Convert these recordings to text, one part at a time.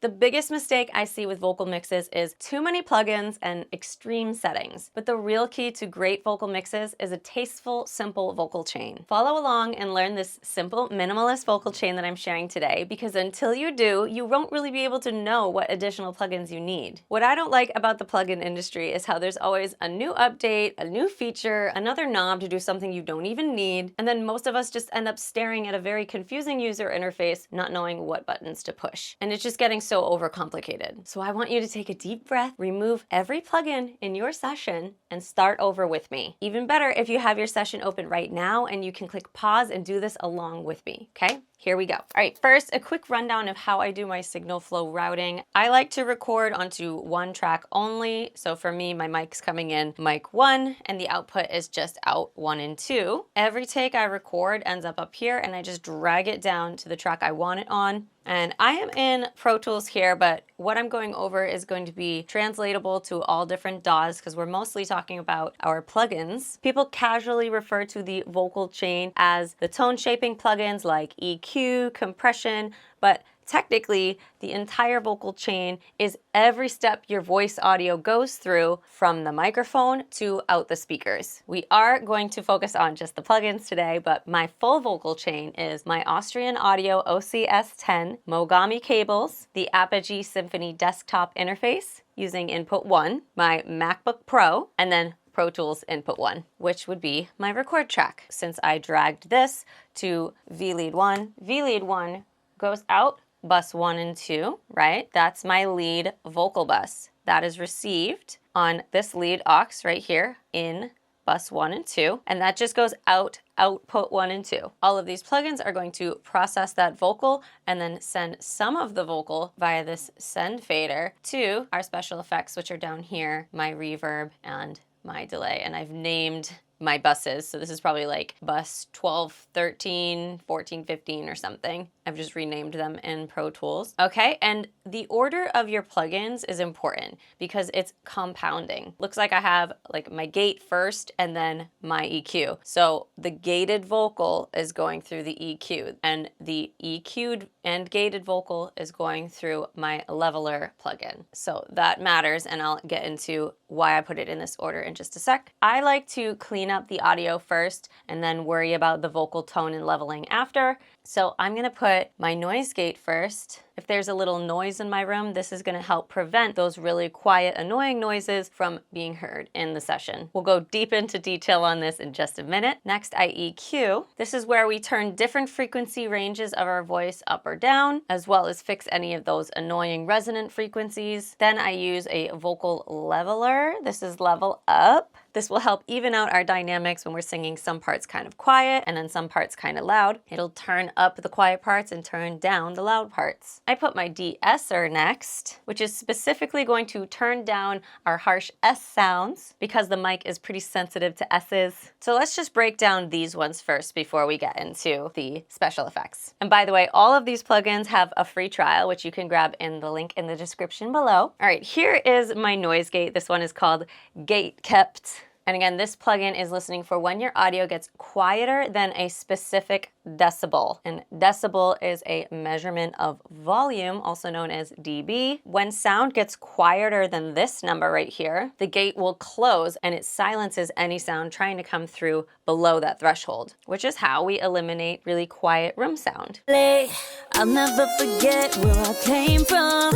The biggest mistake I see with vocal mixes is too many plugins and extreme settings. But the real key to great vocal mixes is a tasteful, simple vocal chain. Follow along and learn this simple, minimalist vocal chain that I'm sharing today, because until you do, you won't really be able to know what additional plugins you need. What I don't like about the plugin industry is how there's always a new update, a new feature, another knob to do something you don't even need, and then most of us just end up staring at a very confusing user interface, not knowing what buttons to push. And it's just getting so overcomplicated. So I want you to take a deep breath, remove every plugin in your session, and start over with me. Even better if you have your session open right now and you can click pause and do this along with me, okay? Here we go. All right, first, a quick rundown of how I do my signal flow routing. I like to record onto one track only. So for me, my mic's coming in mic 1 and the output is just out 1 and 2. Every take I record ends up here and I just drag it down to the track I want it on. And I am in Pro Tools here, but what I'm going over is going to be translatable to all different DAWs because we're mostly talking about our plugins. People casually refer to the vocal chain as the tone shaping plugins like EQ, compression, but technically, the entire vocal chain is every step your voice audio goes through from the microphone to out the speakers. We are going to focus on just the plugins today, but my full vocal chain is my Austrian Audio OCS10 Mogami cables, the Apogee Symphony desktop interface using input 1, my MacBook Pro, and then Pro Tools input 1, which would be my record track. Since I dragged this to V-lead 1, V-lead 1 goes out bus 1 and 2, right? That's my lead vocal bus. That is received on this lead aux right here in bus 1 and 2, and that just goes out, output 1 and 2. All of these plugins are going to process that vocal and then send some of the vocal via this send fader to our special effects, which are down here, my reverb and my delay. And I've named my buses. So this is probably like bus 12, 13, 14, 15 or something. I've just renamed them in Pro Tools. Okay, and the order of your plugins is important because it's compounding. Looks like I have like my gate first and then my EQ. So the gated vocal is going through the EQ and the EQ'd and gated vocal is going through my leveler plugin. So that matters, and I'll get into why I put it in this order in just a sec. I like to clean up the audio first and then worry about the vocal tone and leveling after. So I'm gonna put my noise gate first. If there's a little noise in my room, this is gonna help prevent those really quiet, annoying noises from being heard in the session. We'll go deep into detail on this in just a minute. Next, I EQ. This is where we turn different frequency ranges of our voice up or down, as well as fix any of those annoying resonant frequencies. Then I use a vocal leveler. This is level up. This will help even out our dynamics when we're singing some parts kind of quiet and then some parts kind of loud. It'll turn up the quiet parts and turn down the loud parts. I put my de-esser next, which is specifically going to turn down our harsh S sounds because the mic is pretty sensitive to S's. So let's just break down these ones first before we get into the special effects. And by the way, all of these plugins have a free trial, which you can grab in the link in the description below. All right, here is my noise gate. This one is called Gate Kept. And again, this plugin is listening for when your audio gets quieter than a specific decibel. And decibel is a measurement of volume, also known as dB. When sound gets quieter than this number right here, the gate will close and it silences any sound trying to come through below that threshold, which is how we eliminate really quiet room sound. I'll never forget where I came from.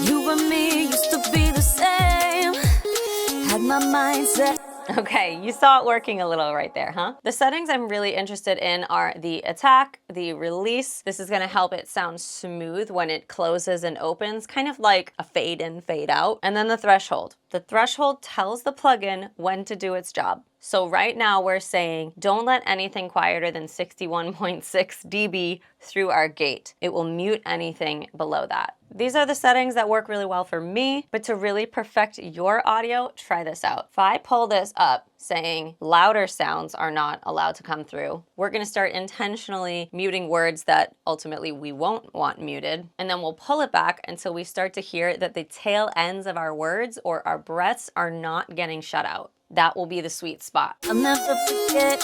You and me used to be the same. Had my mindset. Okay, you saw it working a little right there, huh? The settings I'm really interested in are the attack, the release. This is gonna help it sound smooth when it closes and opens, kind of like a fade in, fade out. And then the threshold. The threshold tells the plugin when to do its job. So right now we're saying, don't let anything quieter than 61.6 dB through our gate. It will mute anything below that. These are the settings that work really well for me, but to really perfect your audio, try this out. If I pull this up saying louder sounds are not allowed to come through, we're gonna start intentionally muting words that ultimately we won't want muted, and then we'll pull it back until we start to hear that the tail ends of our words or our breaths are not getting shut out. That will be the sweet spot. I'll never forget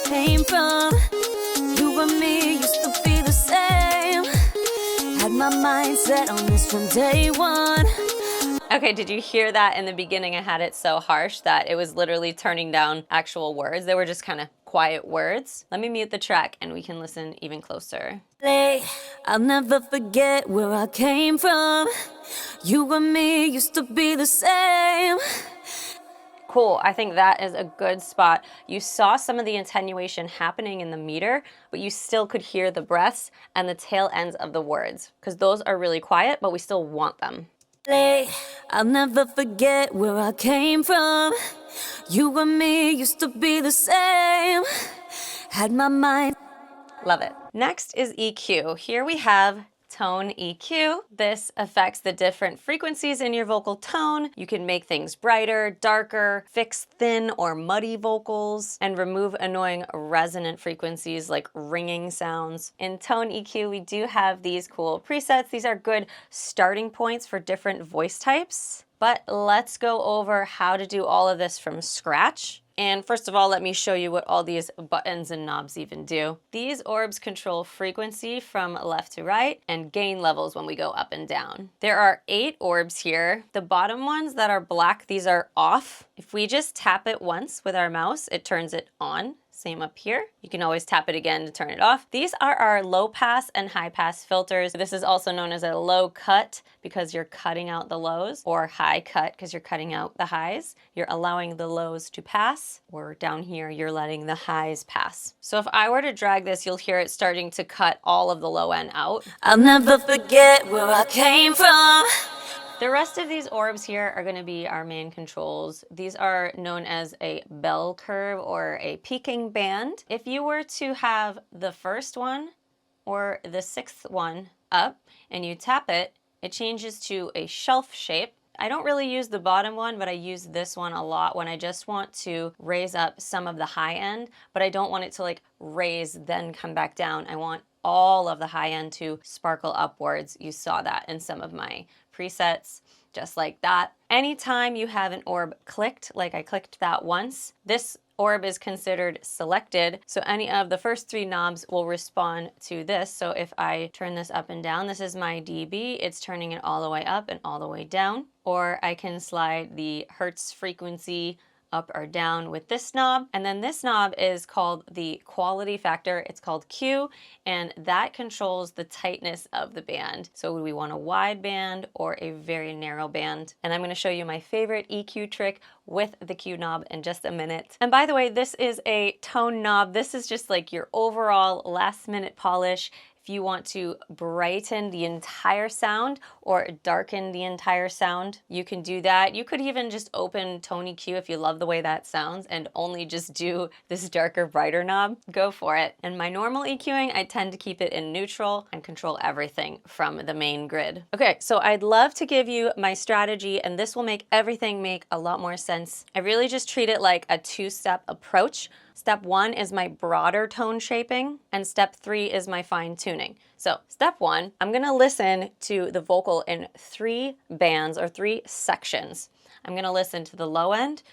came from. You and me used to be the same. Had my mind set on this from day one. Okay, did you hear that in the beginning? I had it so harsh that it was literally turning down actual words. They were just kind of quiet words. Let me mute the track and we can listen even closer. I'll never forget where I came from. You and me used to be the same. Cool, I think that is a good spot. You saw some of the attenuation happening in the meter, but you still could hear the breaths and the tail ends of the words, because those are really quiet, but we still want them. I'll never forget where I came from. You and me used to be the same. Had my mind. Love it. Next is EQ. Here we have tone EQ. This affects the different frequencies in your vocal tone. You can make things brighter, darker, fix thin or muddy vocals, and remove annoying resonant frequencies like ringing sounds. In tone EQ, we do have these cool presets. These are good starting points for different voice types. But let's go over how to do all of this from scratch. And first of all, let me show you what all these buttons and knobs even do. These orbs control frequency from left to right and gain levels when we go up and down. There are 8 orbs here. The bottom ones that are black, these are off. If we just tap it once with our mouse, it turns it on. Same up here. You can always tap it again to turn it off. These are our low pass and high pass filters. This is also known as a low cut because you're cutting out the lows, or high cut because you're cutting out the highs. You're allowing the lows to pass, or down here, you're letting the highs pass. So if I were to drag this, you'll hear it starting to cut all of the low end out. I'll never forget where I came from. The rest of these orbs here are going to be our main controls. These are known as a bell curve or a peaking band. If you were to have the first one or the 6th one up and you tap it, it changes to a shelf shape. I don't really use the bottom one, but I use this one a lot when I just want to raise up some of the high end, but I don't want it to like raise then come back down. I want all of the high end to sparkle upwards. You saw that in some of my presets, just like that. Anytime you have an orb clicked, like I clicked that once, this orb is considered selected. So any of the first 3 knobs will respond to this. So if I turn this up and down, this is my dB, it's turning it all the way up and all the way down. Or I can slide the hertz frequency up or down with this knob. And then this knob is called the quality factor. It's called Q, and that controls the tightness of the band. So would we want a wide band or a very narrow band? And I'm going to show you my favorite EQ trick with the Q knob in just a minute. And by the way, this is a tone knob. This is just like your overall last minute polish. If you want to brighten the entire sound or darken the entire sound, you can do that. You could even just open Tone EQ if you love the way that sounds and only just do this darker, brighter knob. Go for it. And my normal EQing, I tend to keep it in neutral and control everything from the main grid. Okay, so I'd love to give you my strategy, and this will make everything make a lot more sense. I really just treat it like a 2-step approach. Step 1 is my broader tone shaping, and step 3 is my fine tuning. So step 1, I'm gonna listen to the vocal in 3 bands or 3 sections. I'm gonna listen to the low end,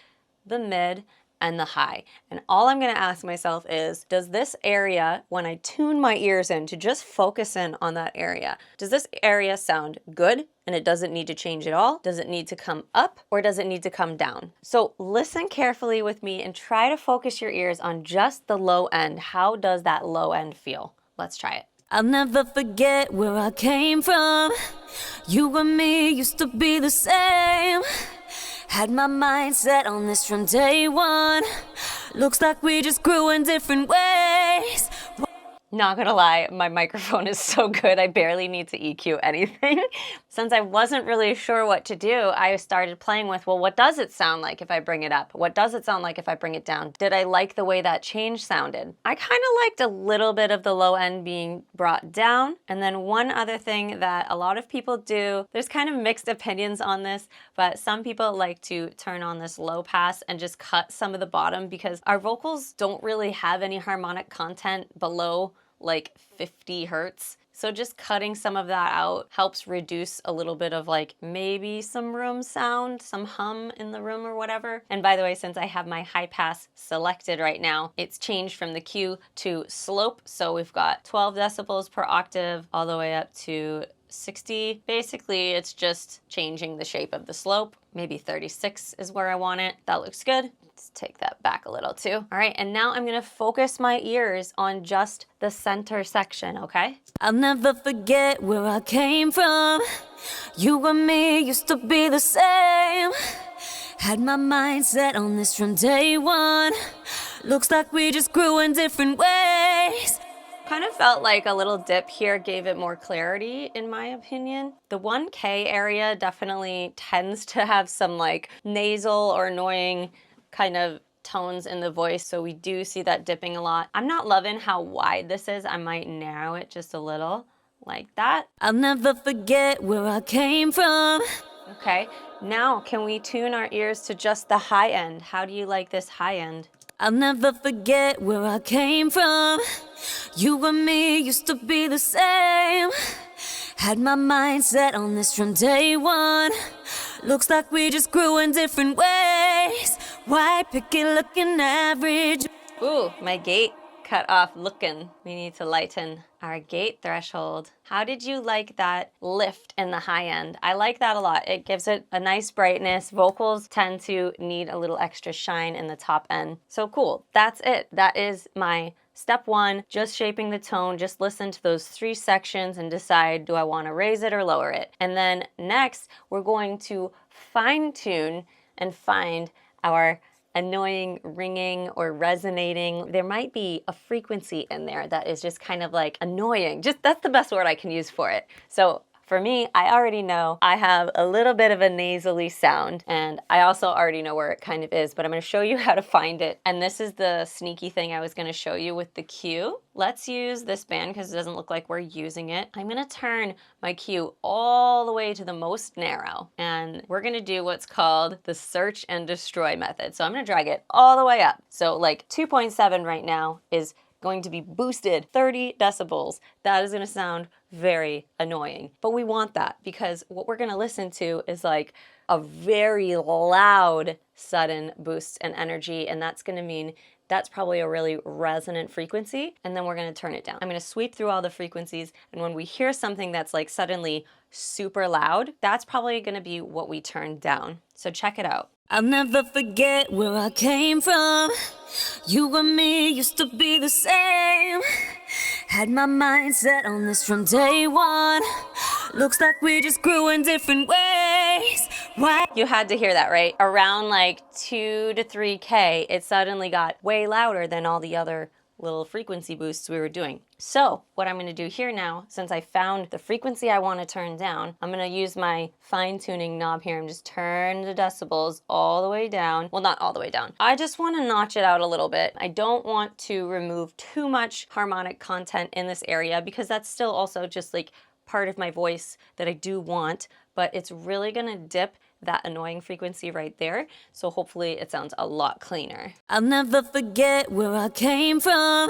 the mid, and the high. And all I'm gonna ask myself is, does this area, when I tune my ears in to just focus in on that area, does this area sound good? And it doesn't need to change at all? Does it need to come up, or does it need to come down? So listen carefully with me and try to focus your ears on just the low end. How does that low end feel? Let's try it. I'll never forget where I came from. You and me used to be the same. Had my mind set on this from day one. Looks like we just grew in different ways. Not gonna lie, my microphone is so good, I barely need to EQ anything. Since I wasn't really sure what to do, I started playing with, well, what does it sound like if I bring it up? What does it sound like if I bring it down? Did I like the way that change sounded? I kind of liked a little bit of the low end being brought down. And then one other thing that a lot of people do, there's kind of mixed opinions on this, but some people like to turn on this low pass and just cut some of the bottom because our vocals don't really have any harmonic content below like 50 hertz. So just cutting some of that out helps reduce a little bit of like maybe some room sound, some hum in the room or whatever. And by the way, since I have my high pass selected right now, it's changed from the Q to slope. So we've got 12 decibels per octave all the way up to 60. Basically, it's just changing the shape of the slope. Maybe 36 is where I want it. That looks good. Let's take that back a little too. All right, and now I'm gonna focus my ears on just the center section, okay? I'll never forget where I came from. You and me used to be the same. Had my mind set on this from day one. Looks like we just grew in different ways. Kind of felt like a little dip here gave it more clarity, in my opinion. The 1K area definitely tends to have some like nasal or annoying kind of tones in the voice, so we do see that dipping a lot. I'm not loving how wide this is. I might narrow it just a little, like that. I'll never forget where I came from. Okay, now can we tune our ears to just the high end? How do you like this high end? I'll never forget where I came from. You and me used to be the same. Had my mind set on this from day one. Looks like we just grew in different ways. White picket looking average. Ooh, my gate cut off looking. We need to lighten our gate threshold. How did you like that lift in the high end? I like that a lot. It gives it a nice brightness. Vocals tend to need a little extra shine in the top end. So cool, that's it. That is my step one, just shaping the tone. Just listen to those 3 sections and decide, do I want to raise it or lower it? And then next, we're going to fine tune and find our annoying ringing or resonating. There might be a frequency in there that is just kind of like annoying. Just that's the best word I can use for it. So for me, I already know I have a little bit of a nasally sound, and I also already know where it kind of is, but I'm gonna show you how to find it. And this is the sneaky thing I was gonna show you with the cue. Let's use this band because it doesn't look like we're using it. I'm gonna turn my cue all the way to the most narrow, and we're gonna do what's called the search and destroy method. So I'm gonna drag it all the way up. So like 2.7 right now is going to be boosted 30 decibels. That is gonna sound very annoying, but we want that because what we're gonna listen to is like a very loud sudden boost in energy, and that's gonna mean that's probably a really resonant frequency, and then we're gonna turn it down. I'm gonna sweep through all the frequencies, and when we hear something that's like suddenly super loud, that's probably gonna be what we turn down. So check it out. I'll never forget where I came from. You and me used to be the same. Had my mind set on this from day one. Looks like we just grew in different ways. Why? You had to hear that, right? Around like 2 to 3K, it suddenly got way louder than all the other little frequency boosts we were doing. So what I'm going to do here now, since I found the frequency I want to turn down, I'm going to use my fine tuning knob here and just turn the decibels all the way down. Well, not all the way down. I just want to notch it out a little bit. I don't want to remove too much harmonic content in this area because that's still also just like part of my voice that I do want, but it's really going to dip that annoying frequency right there. So hopefully it sounds a lot cleaner. I'll never forget where I came from.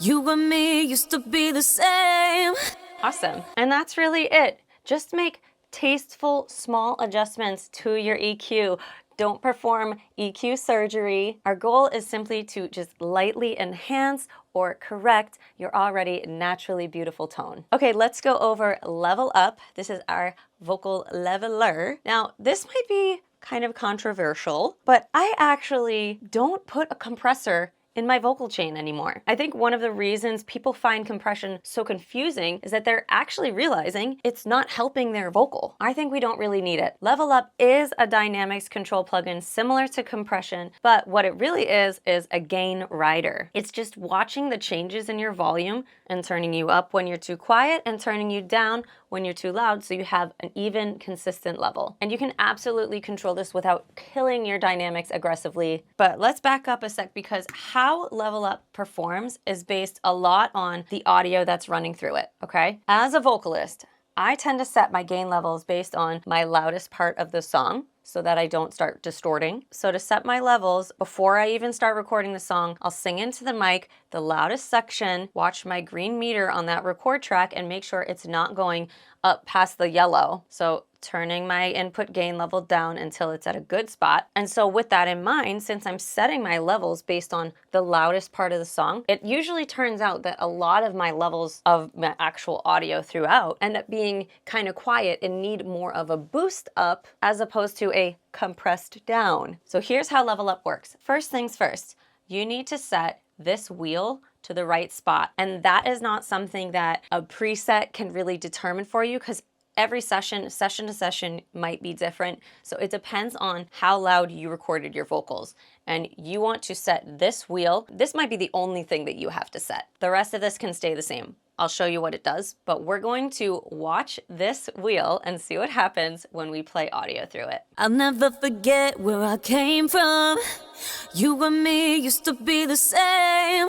You and me used to be the same. Awesome. And that's really it. Just make tasteful, small adjustments to your EQ. Don't perform EQ surgery. Our goal is simply to just lightly enhance or correct your already naturally beautiful tone. Okay, let's go over level up. This is our vocal leveler. Now, this might be kind of controversial, but I actually don't put a compressor in my vocal chain anymore. I think one of the reasons people find compression so confusing is that they're actually realizing it's not helping their vocal. I think we don't really need it. Level Up is a dynamics control plugin similar to compression, but what it really is a gain rider. It's just watching the changes in your volume and turning you up when you're too quiet and turning you down when you're too loud, so you have an even, consistent level. And you can absolutely control this without killing your dynamics aggressively. But let's back up a sec, because how Level Up performs is based a lot on the audio that's running through it, okay? As a vocalist, I tend to set my gain levels based on my loudest part of the song so that I don't start distorting. So to set my levels, before I even start recording the song, I'll sing into the mic the loudest section, watch my green meter on that record track, and make sure it's not going up past the yellow. So turning my input gain level down until it's at a good spot. And so with that in mind, since I'm setting my levels based on the loudest part of the song, it usually turns out that a lot of my levels of my actual audio throughout end up being kind of quiet and need more of a boost up as opposed to a compressed down. So here's how level up works. First things first, you need to set this wheel to the right spot. And that is not something that a preset can really determine for you, because every session to session might be different. So it depends on how loud you recorded your vocals. And you want to set this wheel. This might be the only thing that you have to set. The rest of this can stay the same. I'll show you what it does, but we're going to watch this wheel and see what happens when we play audio through it. I'll never forget where I came from. You and me used to be the same.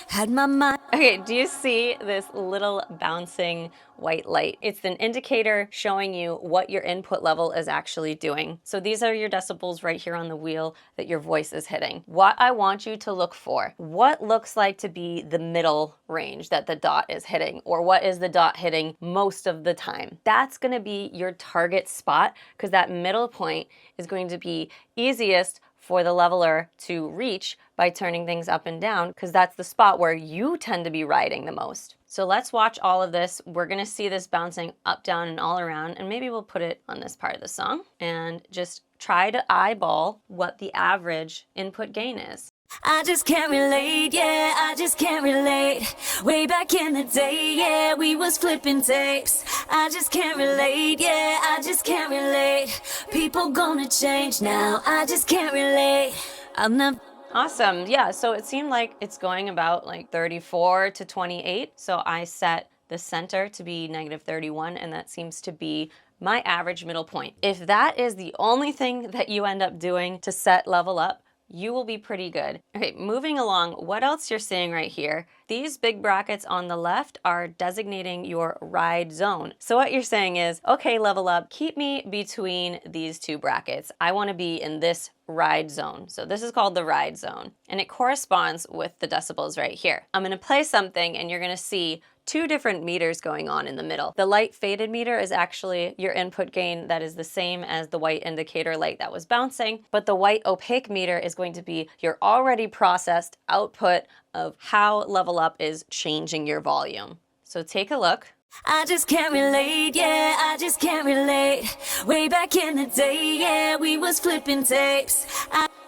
Had my mind. Okay, do you see this little bouncing white light? It's an indicator showing you what your input level is actually doing. So these are your decibels right here on the wheel that your voice is hitting. What I want you to look for, what looks like to be the middle range that the dot is hitting, or what is the dot hitting most of the time? That's gonna be your target spot, because that middle point is going to be easiest for the leveler to reach by turning things up and down, because that's the spot where you tend to be riding the most. So let's watch all of this. We're gonna see this bouncing up, down, and all around, and maybe we'll put it on this part of the song and just try to eyeball what the average input gain is. I just can't relate, yeah, I just can't relate. Way back in the day, yeah, we was flipping tapes. I just can't relate, yeah, I just can't relate. People gonna change now, I just can't relate. I'll never. Awesome, yeah, so it seemed like it's going about like 34 to 28. So I set the center to be -31, and that seems to be my average middle point. If that is the only thing that you end up doing to set level up, you will be pretty good. Okay, moving along, what else you're seeing right here? These big brackets on the left are designating your ride zone. So what you're saying is, okay, level up, keep me between these two brackets. I wanna be in this ride zone. So this is called the ride zone, and it corresponds with the decibels right here. I'm gonna play something and you're gonna see two different meters going on in the middle. The light faded meter is actually your input gain that is the same as the white indicator light that was bouncing, but the white opaque meter is going to be your already processed output of how level up is changing your volume. So take a look. I just can't relate, yeah, I just can't relate. Way back in the day, yeah, we was flipping tapes.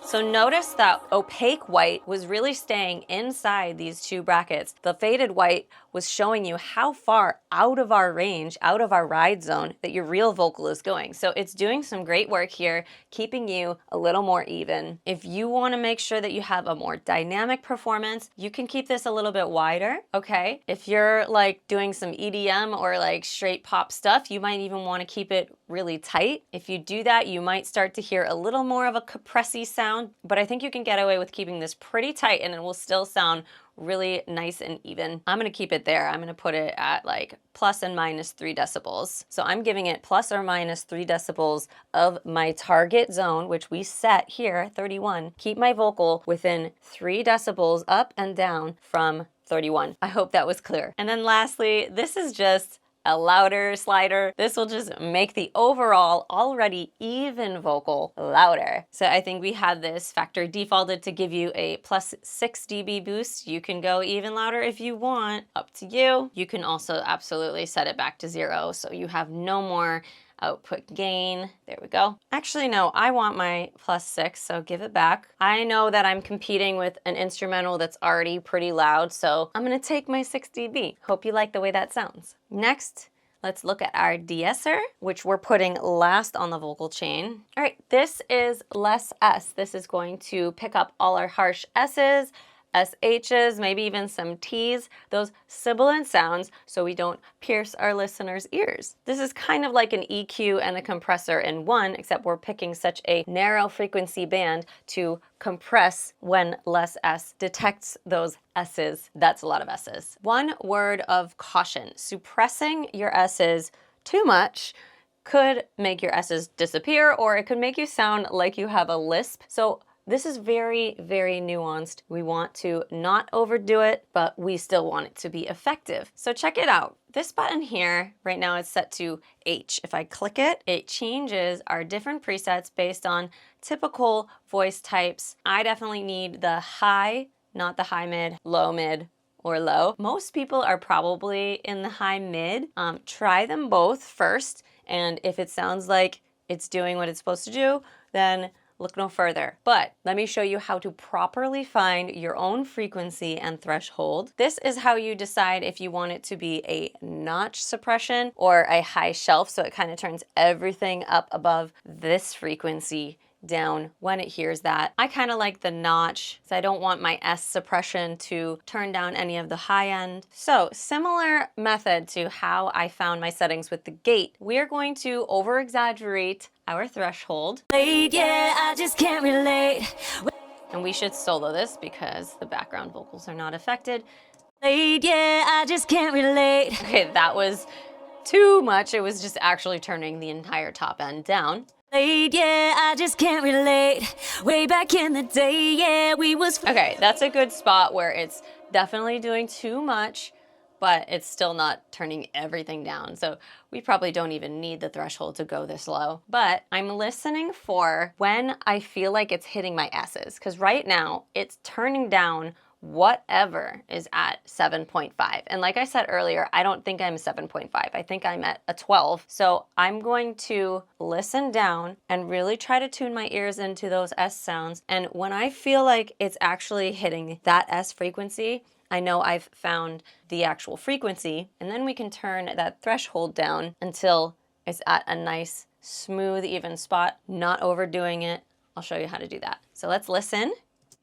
So notice that opaque white was really staying inside these two brackets. The faded white was showing you how far out of our range, out of our ride zone, that your real vocal is going. So it's doing some great work here, keeping you a little more even. If you want to make sure that you have a more dynamic performance, you can keep this a little bit wider, okay? If you're like doing some EDM or like straight pop stuff, you might even want to keep it really tight. If you do that, you might start to hear a little more of a compressy sound, but I think you can get away with keeping this pretty tight and it will still sound really nice and even. I'm gonna keep it there. I'm gonna put it at like plus and minus 3 decibels. So I'm giving it plus or minus 3 decibels of my target zone, which we set here, 31. Keep my vocal within 3 decibels up and down from 31. I hope that was clear. And then lastly, this is just a louder slider. This will just make the overall already even vocal louder. So I think we have this factor defaulted to give you a plus 6 dB boost. You can go even louder if you want, up to you. You can also absolutely set it back to 0 so you have no more output gain. There we go. Actually, no, I want my plus 6, so give it back. I know that I'm competing with an instrumental that's already pretty loud, so I'm gonna take my 6 dB. Hope you like the way that sounds. Next, let's look at our de-esser, which we're putting last on the vocal chain. All right, this is less S. This is going to pick up all our harsh S's, SHs, maybe even some Ts, those sibilant sounds, so we don't pierce our listeners' ears. This is kind of like an EQ and a compressor in one, except we're picking such a narrow frequency band to compress when less S detects those S's. That's a lot of S's. One word of caution, suppressing your S's too much could make your S's disappear, or it could make you sound like you have a lisp. So This is very, very nuanced. We want to not overdo it, but we still want it to be effective. So check it out. This button here, right now it's set to H. If I click it, it changes our different presets based on typical voice types. I definitely need the high, not the high mid, or low. Most people are probably in the high mid. Try them both first, and if it sounds like it's doing what it's supposed to do, then look no further. But let me show you how to properly find your own frequency and threshold. This is how you decide if you want it to be a notch suppression or a high shelf, so it kind of turns everything up above this frequency down when it hears that. I kind of like the notch, so I don't want my S suppression to turn down any of the high end. So similar method to how I found my settings with the gate. We're going to over exaggerate our threshold. Yeah, I just can't relate. And we should solo this because the background vocals are not affected. Yeah, I just can't relate. Okay, that was too much. It was just actually turning the entire top end down. Yeah, I just can't relate. Way back in the day, yeah, we was... Okay, that's a good spot where it's definitely doing too much, but it's still not turning everything down. So we probably don't even need the threshold to go this low. But I'm listening for when I feel like it's hitting my S's, because right now it's turning down whatever is at 7.5. And like I said earlier, I don't think I'm 7.5. I think I'm at a 12. So I'm going to listen down and really try to tune my ears into those S sounds. And when I feel like it's actually hitting that S frequency, I know I've found the actual frequency, and then we can turn that threshold down until it's at a nice, smooth, even spot, not overdoing it. I'll show you how to do that. So let's listen.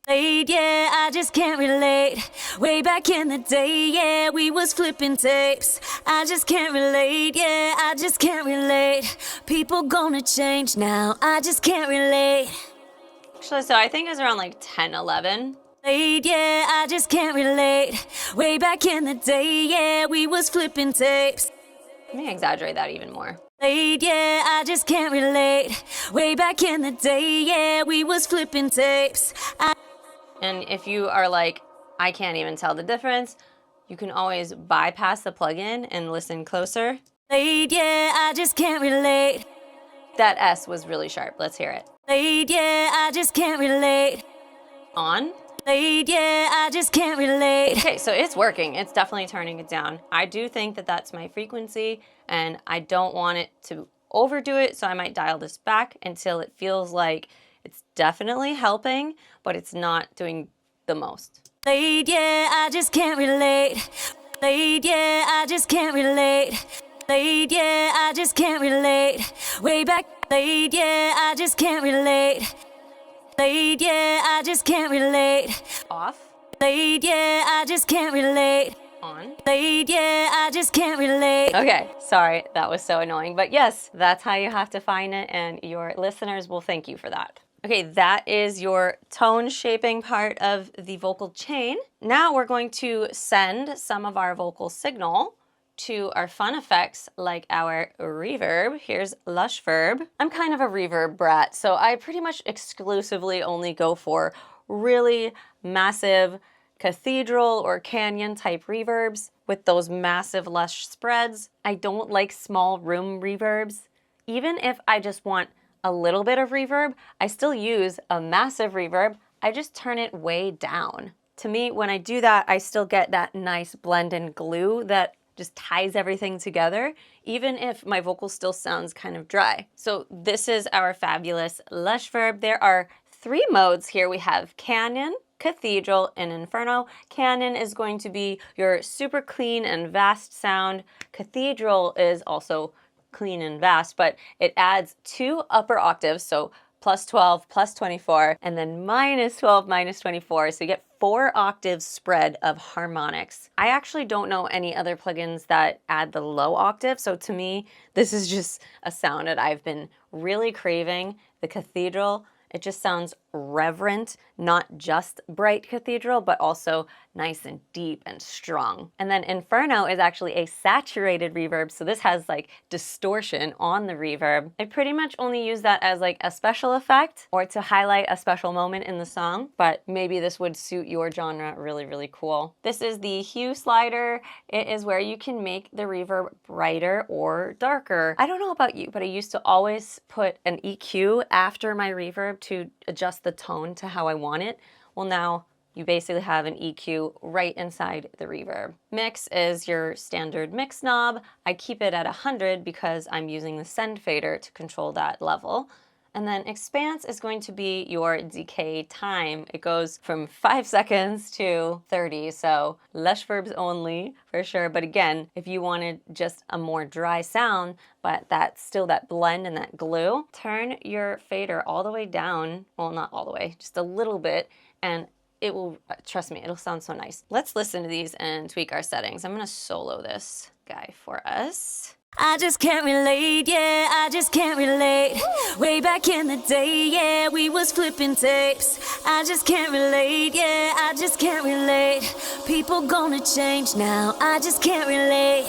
Yeah, I just can't relate. Way back in the day, yeah, we was flipping tapes. I just can't relate, yeah, I just can't relate. People gonna change now, I just can't relate. Actually, so I think it's around like 10, 11. Yeah, I just can't relate. Way back in the day, yeah, we was flipping tapes. Let me exaggerate that even more. Yeah, I just can't relate. Way back in the day, yeah, we was flipping tapes. And if you are like, I can't even tell the difference, you can always bypass the plugin and listen closer. Yeah, I just can't relate. That S was really sharp. Let's hear it. Yeah, I just can't relate. On. Yeah, I just can't relate. Okay, so it's working. It's definitely turning it down. I do think that that's my frequency, and I don't want it to overdo it, so I might dial this back until it feels like it's definitely helping, but it's not doing the most. Yeah, I just can't relate. Yeah, I just can't relate. Yeah, I just can't relate. Way back. Yeah, I just can't relate. Yeah, I just can't relate. Off. Yeah, I just can't relate. On. Yeah, I just can't relate. Okay, sorry, that was so annoying. But yes, that's how you have to find it, and your listeners will thank you for that. Okay, that is your tone shaping part of the vocal chain. Now we're going to send some of our vocal signal to our fun effects like our reverb. Here's lush verb. I'm kind of a reverb brat, so I pretty much exclusively only go for really massive cathedral or canyon type reverbs with those massive lush spreads. I don't like small room reverbs. Even if I just want a little bit of reverb, I still use a massive reverb. I just turn it way down. To me, when I do that, I still get that nice blend and glue that just ties everything together, even if my vocal still sounds kind of dry. So this is our fabulous lush verb. There are 3 modes here. We have canyon, cathedral, and inferno. Canyon is going to be your super clean and vast sound. Cathedral is also clean and vast, but it adds 2 upper octaves, so plus 12, plus 24, and then minus 12, minus 24. So you get 4 octaves spread of harmonics. I actually don't know any other plugins that add the low octave. So to me, this is just a sound that I've been really craving. The cathedral, it just sounds reverent, not just bright cathedral, but also nice and deep and strong. And then Inferno is actually a saturated reverb, so this has like distortion on the reverb. I pretty much only use that as like a special effect or to highlight a special moment in the song, but maybe this would suit your genre really, really cool. This is the hue slider. It is where you can make the reverb brighter or darker. I don't know about you, but I used to always put an EQ after my reverb to adjust the tone to how I want it. Well, now you basically have an EQ right inside the reverb. Mix is your standard mix knob. I keep it at 100 because I'm using the send fader to control that level. And then expanse is going to be your decay time. It goes from 5 seconds to 30, so lush verbs only for sure. But again, if you wanted just a more dry sound, but that's still that blend and that glue, turn your fader all the way down. Well, not all the way, just a little bit, and it will, trust me, it'll sound so nice. Let's listen to these and tweak our settings. I'm gonna solo this guy for us. I just can't relate, yeah, I just can't relate. Way back in the day, yeah, we was flipping tapes. I just can't relate, yeah, I just can't relate. People gonna change now, I just can't relate.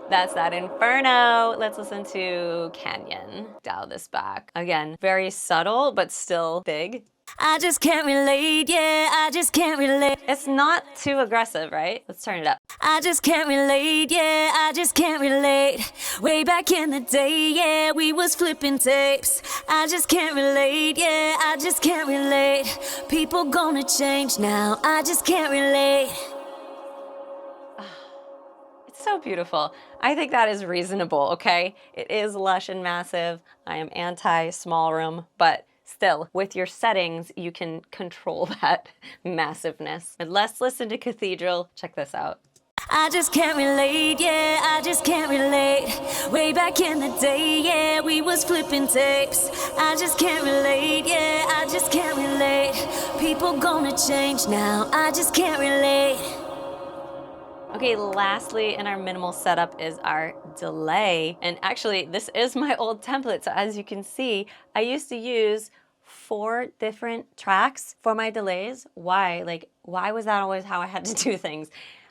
That's that Inferno. Let's listen to Canyon. Dial this back. Again, very subtle, but still big. I just can't relate, yeah, I just can't relate. It's not too aggressive, right? Let's turn it up. I just can't relate, yeah, I just can't relate. Way back in the day, yeah, we was flipping tapes. I just can't relate, yeah, I just can't relate. People gonna change now, I just can't relate. It's so beautiful. I think that is reasonable, okay? It is lush and massive. I am anti-small room, but still, with your settings, you can control that massiveness. But let's listen to Cathedral. Check this out. I just can't relate, yeah, I just can't relate. Way back in the day, yeah, we was flipping tapes. I just can't relate, yeah, I just can't relate. People gonna change now, I just can't relate. Okay, lastly in our minimal setup is our delay. And actually, this is my old template. So as you can see, I used to use 4 different tracks for my delays. Why? Like, why was that always how I had to do things?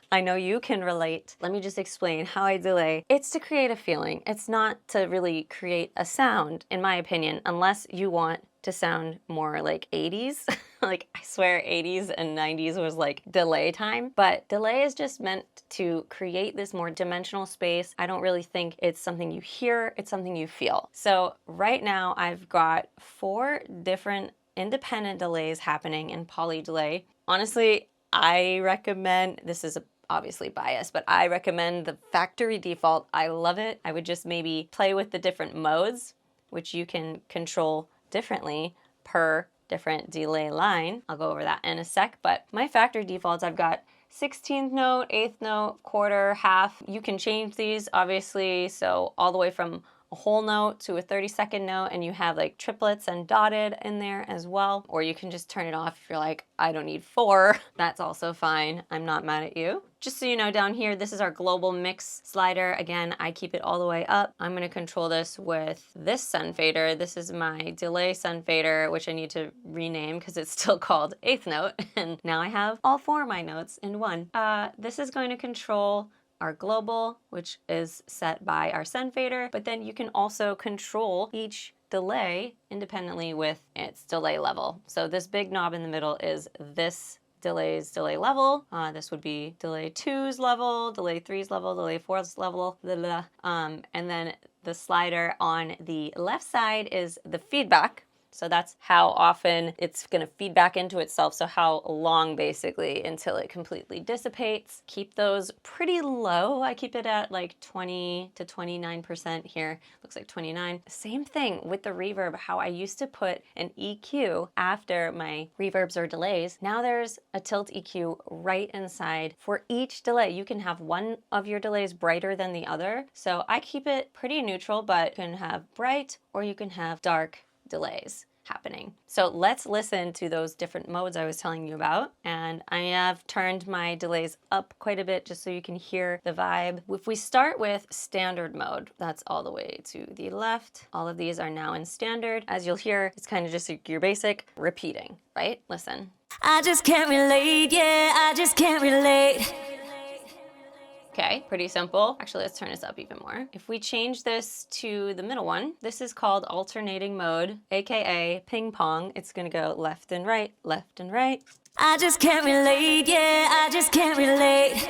I know you can relate. Let me just explain how I delay. It's to create a feeling. It's not to really create a sound, in my opinion, unless you want to sound more like 80s. Like, I swear 80s and 90s was like delay time. But delay is just meant to create this more dimensional space. I don't really think it's something you hear, it's something you feel. So right now I've got 4 different independent delays happening in poly delay. Honestly, I recommend, this is obviously biased, but I recommend the factory default. I love it. I would just maybe play with the different modes, which you can control differently per different delay line. I'll go over that in a sec, but my factory defaults, I've got 16th note, 8th note, quarter, half. You can change these obviously, so all the way from a whole note to a 32nd note, and you have like triplets and dotted in there as well. Or you can just turn it off if you're like, I don't need 4. That's also fine. I'm not mad at you. Just so you know, down here, this is our global mix slider. Again, I keep it all the way up. I'm gonna control this with this send fader. This is my delay send fader, which I need to rename because it's still called 8th note. And now I have all 4 of my notes in one. This is going to control our global, which is set by our send fader, but then you can also control each delay independently with its delay level. So this big knob in the middle is this delay's delay level. This would be delay 2's level, delay 3's level, delay 4's level, blah, blah. And then the slider on the left side is the feedback. So that's how often it's gonna feed back into itself. So how long basically until it completely dissipates. Keep those pretty low. I keep it at like 20 to 29% here. Looks like 29. Same thing with the reverb, how I used to put an EQ after my reverbs or delays. Now there's a tilt EQ right inside for each delay. You can have one of your delays brighter than the other. So I keep it pretty neutral, but you can have bright or you can have dark delays. happening. So let's listen to those different modes I was telling you about. And I have turned my delays up quite a bit just so you can hear the vibe. If we start with standard mode, that's all the way to the left. All of these are now in standard. As you'll hear, it's kind of just your basic repeating, right? Listen. I just can't relate, yeah, I just can't relate. Okay, pretty simple. Actually, let's turn this up even more. If we change this to the middle one, this is called alternating mode, AKA ping pong. It's gonna go left and right, left and right. I just can't relate, yeah, I just can't relate.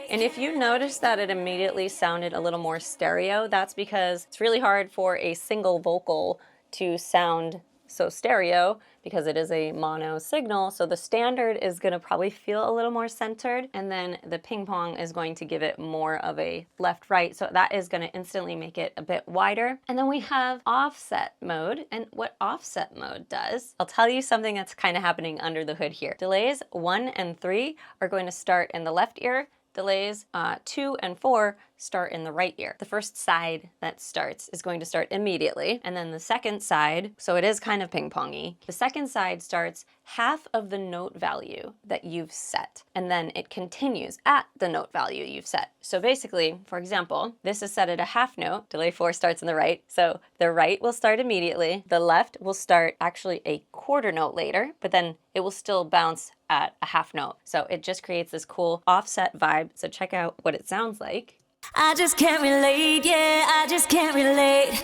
And if you notice that it immediately sounded a little more stereo, that's because it's really hard for a single vocal to sound so stereo because it is a mono signal. So the standard is gonna probably feel a little more centered, and then the ping pong is going to give it more of a left-right. So that is gonna instantly make it a bit wider. And then we have offset mode. And what offset mode does, I'll tell you something that's kind of happening under the hood here. Delays 1 and 3 are going to start in the left ear. Delays 2 and 4 start in the right ear. The first side that starts is going to start immediately, and then the second side, so it is kind of ping-pongy, the second side starts half of the note value that you've set, and then it continues at the note value you've set. So basically, for example, this is set at a half note, delay 4 starts in the right, so the right will start immediately, the left will start actually a quarter note later, but then it will still bounce at a half note. So it just creates this cool offset vibe. So check out what it sounds like. I just can't relate, yeah, I just can't relate.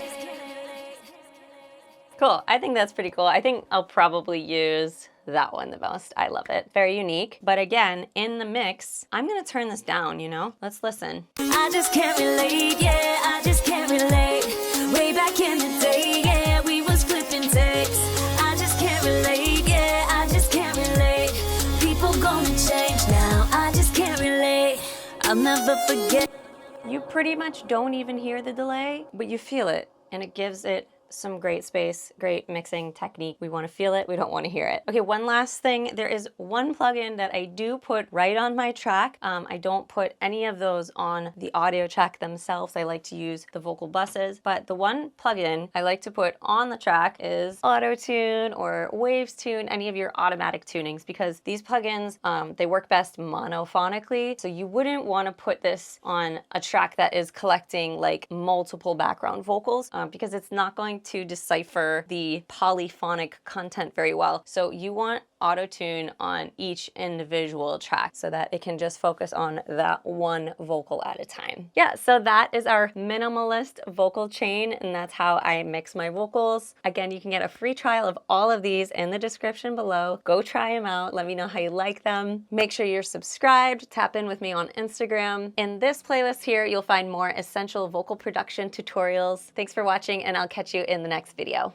Cool, I think that's pretty cool. I think I'll probably use that one the most. I love it. Very unique. But again, in the mix, I'm gonna turn this down, you know? Let's listen. I just can't relate, yeah, I just can't relate. Way back in the day, yeah, we was flipping tapes. I just can't relate, yeah, I just can't relate. People gonna change now, I just can't relate. I'll never forget. You pretty much don't even hear the delay, but you feel it, and it gives it some great space, great mixing technique. We want to feel it, we don't want to hear it. Okay, one last thing. There is one plugin that I do put right on my track. I don't put any of those on the audio track themselves. I like to use the vocal buses, but the one plugin I like to put on the track is Auto Tune or Waves Tune, any of your automatic tunings, because these plugins, they work best monophonically. So you wouldn't want to put this on a track that is collecting like multiple background vocals because it's not going to decipher the polyphonic content very well. So you want auto-tune on each individual track so that it can just focus on that one vocal at a time. Yeah, so that is our minimalist vocal chain, and that's how I mix my vocals. Again, you can get a free trial of all of these in the description below. Go try them out. Let me know how you like them. Make sure you're subscribed. Tap in with me on Instagram. In this playlist here, you'll find more essential vocal production tutorials. Thanks for watching, and I'll catch you in the next video.